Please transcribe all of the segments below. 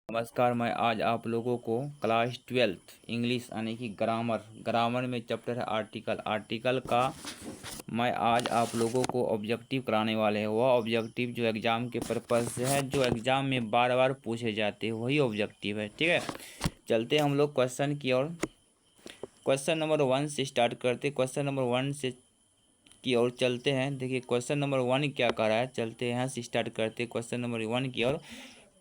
नमस्कार। मैं आज आप लोगों को क्लास 12th इंग्लिश यानी कि ग्रामर में चैप्टर है आर्टिकल का मैं आज आप लोगों को ऑब्जेक्टिव कराने वाले हैं। वह ऑब्जेक्टिव जो एग्ज़ाम के पर्पज़ से है, जो एग्ज़ाम में बार बार पूछे जाते हैं, वही ऑब्जेक्टिव है। ठीक है, चलते हैं हम लोग क्वेश्चन की ओर। क्वेश्चन नंबर 1 से स्टार्ट करते। क्वेश्चन नंबर 1 से की ओर चलते हैं। देखिए क्वेश्चन नंबर 1 क्या कर रहा है, चलते हैं यहाँ से स्टार्ट करते क्वेश्चन नंबर 1 की ओर।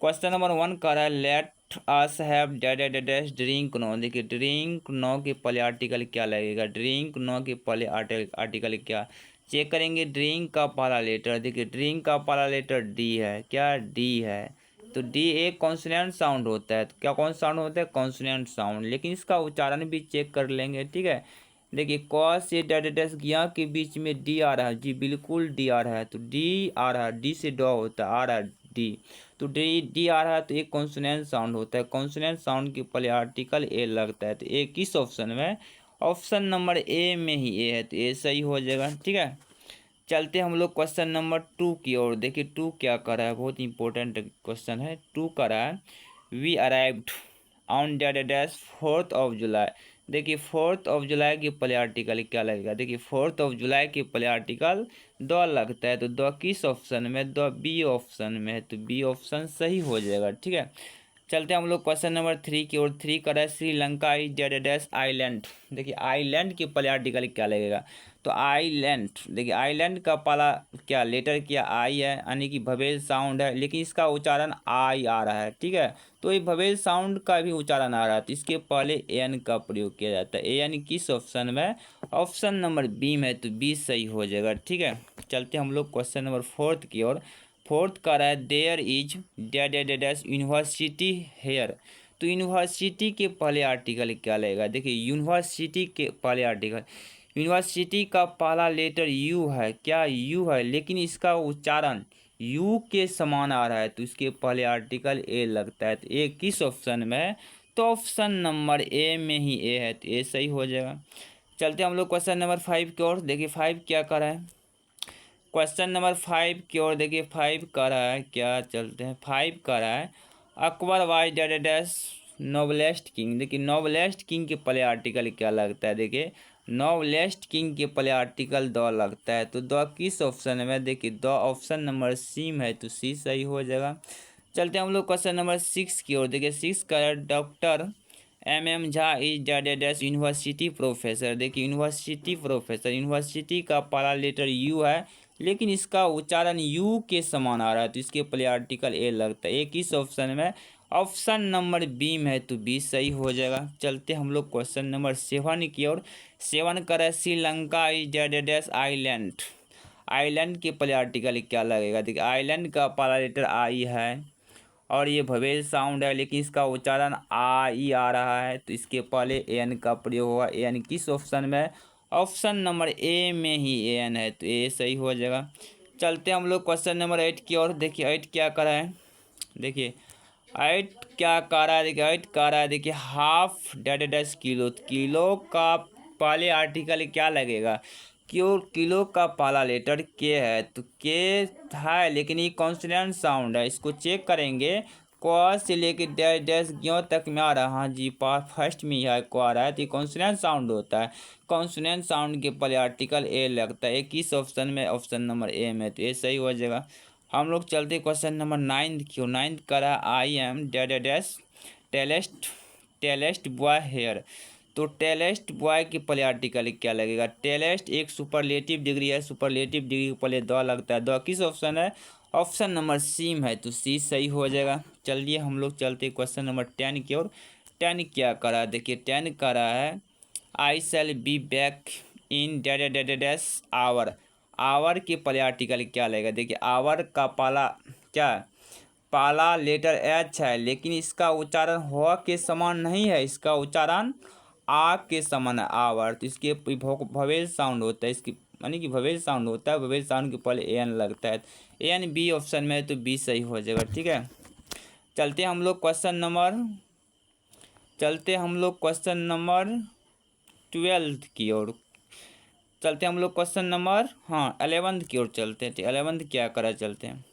क्वेश्चन नंबर 1 कह रहा है let us have dash drink no. देखिए ड्रिंक नो के पहले आर्टिकल क्या लगेगा, ड्रिंक नो के पहले आर्टिकल क्या चेक करेंगे। ड्रिंक का पहला लेटर, देखिए ड्रिंक का पहला लेटर डी है, क्या डी है, तो डी एक कॉन्सोनेंट साउंड होता है। तो क्या कौन साउंड होता है, कॉन्सोनेंट साउंड, लेकिन इसका उच्चारण भी चेक कर लेंगे। ठीक है, देखिए क से डैश गया के बीच में डी आ रहा है, जी बिल्कुल डी आ रहा है, तो डी आ रहा है, डी से डॉ होता है, आ रहा है डी, तो डी आ रहा है, तो एक कॉन्सोनेंट साउंड होता है। कॉन्सोनेंट साउंड के पहले आर्टिकल ए लगता है, तो ए किस ऑप्शन में, ऑप्शन नंबर ए में ही ए है, तो ए सही हो जाएगा। ठीक है, चलते हम लोग क्वेश्चन नंबर 2 की ओर। देखिए 2 क्या कर रहा है, बहुत इंपॉर्टेंट क्वेश्चन है। 2 कर रहा है we arrived on dash 4th of July. देखिए 4th of जुलाई के पहले आर्टिकल क्या लगेगा, देखिए 4th of जुलाई के पहले आर्टिकल द लगता है, तो द किस ऑप्शन में, द बी ऑप्शन में है, तो बी ऑप्शन सही हो जाएगा। ठीक है, चलते हम लोग क्वेश्चन नंबर 3 की ओर। 3 का है श्रीलंका इज डैश आइलैंड। देखिए आइलैंड के पहले आर्टिकल क्या लगेगा, तो आइलैंड, देखिए आइलैंड का पहला क्या लेटर क्या आई है, यानी कि भवेल साउंड है, लेकिन इसका उच्चारण आई आ रहा है। ठीक है, तो ये भवेल साउंड का भी उच्चारण आ रहा है, तो इसके पहले एन का प्रयोग किया जाता है। एन किस ऑप्शन में, ऑप्शन नंबर बी में, तो बी सही हो जाएगा। ठीक है, चलते हम लोग क्वेश्चन नंबर 4 की ओर। 4 का रहा है there is dash university here. तो यूनिवर्सिटी के पहले आर्टिकल क्या लगेगा, देखिए यूनिवर्सिटी के पहले आर्टिकल, यूनिवर्सिटी का पहला लेटर यू है, क्या यू है, लेकिन इसका उच्चारण यू के समान आ रहा है, तो इसके पहले आर्टिकल ए लगता है, तो ए किस ऑप्शन में है, तो ऑप्शन नंबर ए में ही ए है, तो ए सही हो जाएगा। चलते हम लोग क्वेश्चन नंबर 5 की ओर। देखिए 5 क्या कर रहा है, क्वेश्चन नंबर 5 की ओर। देखिए 5 कर रहा है क्या, चलते हैं 5 कर रहा है Akbar was dash noblest king. देखिए नोबलेस्ट किंग के पहले आर्टिकल क्या लगता है, देखिए नोबलेस्ट किंग के पहले आर्टिकल द लगता है, तो द किस ऑप्शन में, देखिए द ऑप्शन नंबर सी में है, तो सी सही हो जाएगा। चलते हम लोग क्वेश्चन नंबर 6 की ओर। देखिए 6 का doctor M Jha is dash university professor. देखिए यूनिवर्सिटी प्रोफेसर, यूनिवर्सिटी का पहला लेटर यू है, लेकिन इसका उच्चारण यू के समान आ रहा है, तो इसके पहले आर्टिकल ए लगता है। ए किस ऑप्शन में, ऑप्शन नंबर बी में है, तो बी सही हो जाएगा। चलते हम लोग क्वेश्चन नंबर 7 की ओर। 7 का है Sri Lanka is dash island. Island के पहले आर्टिकल क्या लगेगा, देखिए आइलैंड का पहला लेटर आई है और ये भवेल साउंड है, लेकिन इसका उच्चारण आ ई आ रहा है, तो इसके पहले एन का प्रयोग होगा। एन किस ऑप्शन में, ऑप्शन नंबर ए में ही एन है, तो ए सही हो जाएगा। चलते हम लोग क्वेश्चन नंबर 8 की ओर। देखिए 8 क्या करा है, देखिए 8 क्या कह रहा है, देखिए 8 कह रहा है, देखिए हाफ डैश किलो। किलो का पहले आर्टिकल क्या लगेगा, क्यों, किलो का पहला लेटर के है, तो के है, लेकिन ये कॉन्सोनेंट साउंड है, इसको चेक करेंगे। क से लेके डैश ज्यों तक में आ रहा है, हाँ जी फर्स्ट में यह को आ रहा है, तो ये कॉन्सोनेंट साउंड होता है। कॉन्सोनेंट साउंड के पहले आर्टिकल ए लगता है, किस ऑप्शन में, ऑप्शन नंबर ए में, तो ये सही हो जाएगा। हम लोग चलते क्वेश्चन नंबर 9 क्यों। 9 करा I am dash tallest boy here. तो टेलेस्ट बॉय के पहले आर्टिकल क्या लगेगा, टेलेस्ट एक सुपरलेटिव डिग्री है, सुपरलेटिव डिग्री के पहले द लगता है, द किस ऑप्शन है, ऑप्शन नंबर सी में है, तो सी सही हो जाएगा। चलिए हम लोग चलते क्वेश्चन नंबर 10 की ओर। 10 क्या करा, देखिए 10 करा है I shall be back in dash hour. Hour के पहले आर्टिकल क्या लगेगा, देखिए आवर का पहला क्या, पहला लेटर एच है, लेकिन इसका उच्चारण ह के समान नहीं है, इसका उच्चारण आ के समान है, आवर, तो इसके भवेल साउंड होता है, इसकी यानी कि भवेल साउंड होता है, भवेल साउंड के पहले एन लगता है, एन बी ऑप्शन में है, तो बी सही हो जाएगा। ठीक है, चलते हम लोग क्वेश्चन नंबर 12 की ओर। चलते हम लोग क्वेश्चन नंबर 11 की ओर चलते हैं। 11 क्या करा, चलते हैं।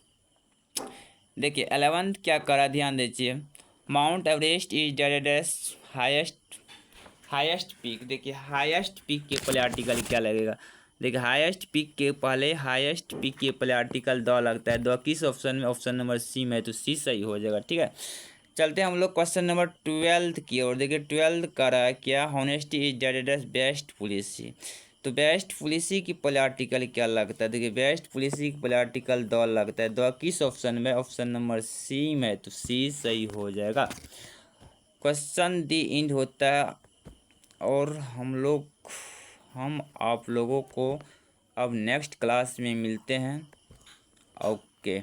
देखिए 11 क्या करा, ध्यान दीजिए। Mount Everest is deadest highest peak. देखिए हाईएस्ट पीक के पहले आर्टिकल क्या लगेगा। देखिए हाईएस्ट पीक के पहले हाईएस्ट पीक के पहले आर्टिकल द लगता है। द किस ऑप्शन में, ऑप्शन नंबर सी में, तो सी सही हो जाएगा। ठीक है, चलते हैं हम लोग क्वेश्चन नंबर 12 की ओर। देखिए 12 का रहा है क्या, हॉनेस्टी इज डेडेस्ट बेस्ट पॉलिसी। तो बेस्ट पॉलिसी की पहले आर्टिकल क्या लगता है। देखिए बेस्ट पॉलिसी की पहले आर्टिकल द लगता है। द किस ऑप्शन में, ऑप्शन नंबर सी में, तो सी सही हो जाएगा। क्वेश्चन दी इंड होता है और हम आप लोगों को अब नेक्स्ट क्लास में मिलते हैं। ओके।